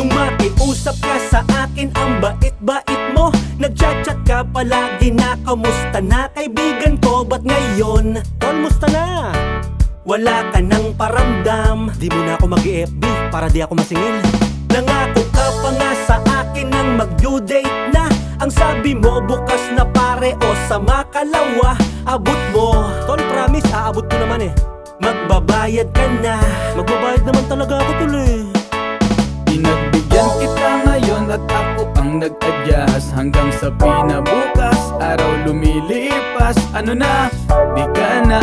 Nung makiusap ka sa akin, ang bait-bait mo. Nagchat-chat ka palagi na kamusta na kaibigan ko. Ba't ngayon, tol, musta na? Wala ka nang paramdam. Di mo na ako mag-FB para di ako masingil. Nangako ka pa nga sa akin nang mag-due date na. Ang sabi mo bukas na pare o sa Makalawa. Abot mo, tol, promise aabot ko naman eh. Magbabayad ka na. Magbabayad naman talaga ako, tol eh. Pinagbigyan kita ngayon at ako ang nag-adjust. Hanggang sa pinabukas, araw lumilipas. Ano na, di ka na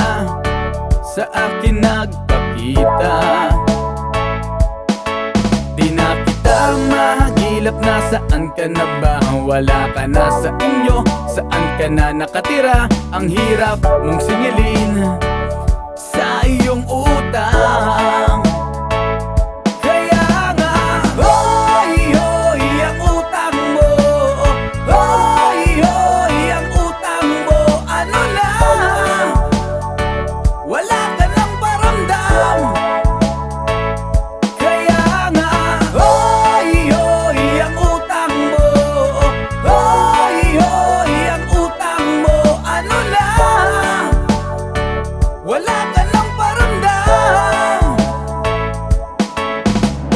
sa akin nagpakita. Di na kita mahagilap, nasaan ka na ba? Wala ka na sa inyo, saan ka na nakatira? Ang hirap mong singilin sa iyong utang.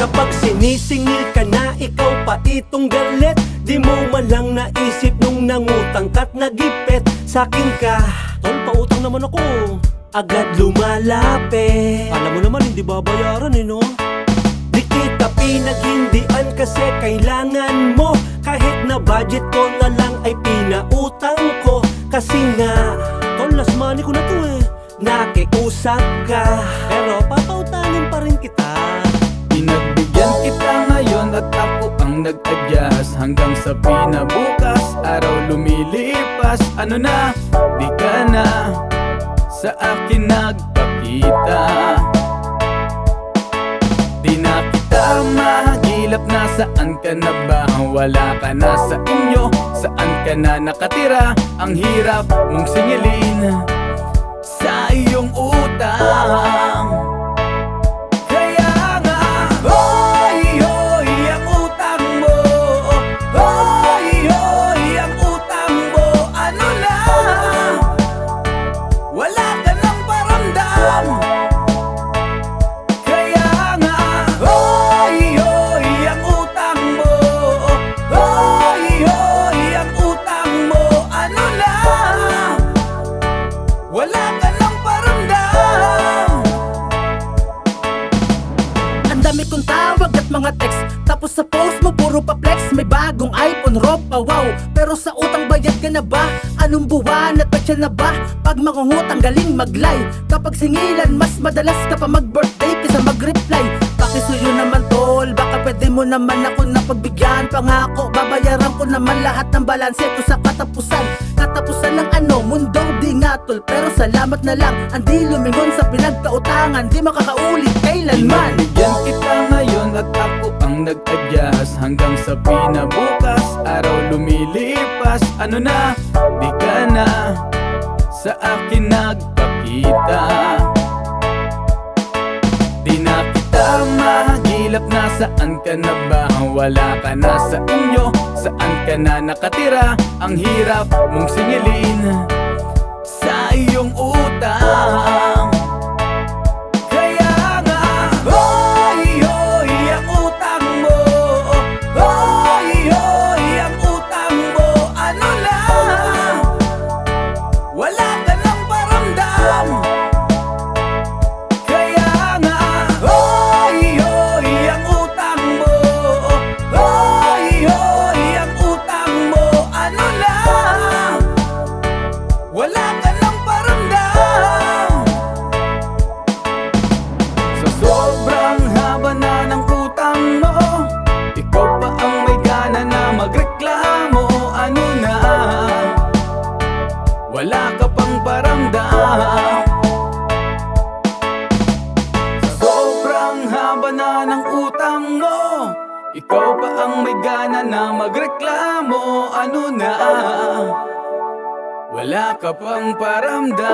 Kapag sinisingil ka na, ikaw pa itong galit. Di mo man lang naisip nung nangutang ka't nagipit. Sa'kin ka, tol, pautang naman ako. Agad lumalapit. Alam mo naman, hindi babayaran eh, no? Di kita pinaghindian kasi kailangan mo. Kahit na budget ko na lang ay pinautang ko. Kasi nga, tol, last money ko na to eh. Nakiusap ka, pero papautangin pa rin kita. Pinagbigyan kita ngayon at ako ang nag-adjust. Hanggang sa pinabukas, araw lumilipas. Ano na, di ka na sa akin nagpakita. Di na kita mahagilap, nasaan ka na ba? Wala ka na sa inyo, saan ka na nakatira? Ang hirap mong singilin sa iyong utang. Dami kong tawag at mga text, tapos sa post mo puro pa flex. May bagong iPhone, ropa, wow. Pero sa utang bayad ka na ba? Anong buwan at patya na ba? Pag mangungutang galing maglay. Kapag singilan mas madalas ka pa mag-birthday kaysa mag-reply. Pakisuyo naman tol, baka pwede mo naman ako napagbigyan. Pangako, babayaran ko naman lahat ng balanse ko sa katapusan. Katapusan ng ano, mundo di nga tol. Pero salamat na lang, andi lumingon sa pinagkautangan. Di makakaulit kailanman. Pinabigyan kita ngayon at ako ang nag-adjust. Hanggang sa pinabukas, araw lumilipas. Ano na, di ka na sa akin nagpakita. Di na kita mahagilap, nasaan ka na ba? Wala ka na sa inyo, saan ka na nakatira? Ang hirap mong singilin sa iyong utang. Wala ka pang paramdam. Sobrang haba na ng utang mo, ikaw pa ang may gana na magreklamo. Ano na, wala ka pang paramdam.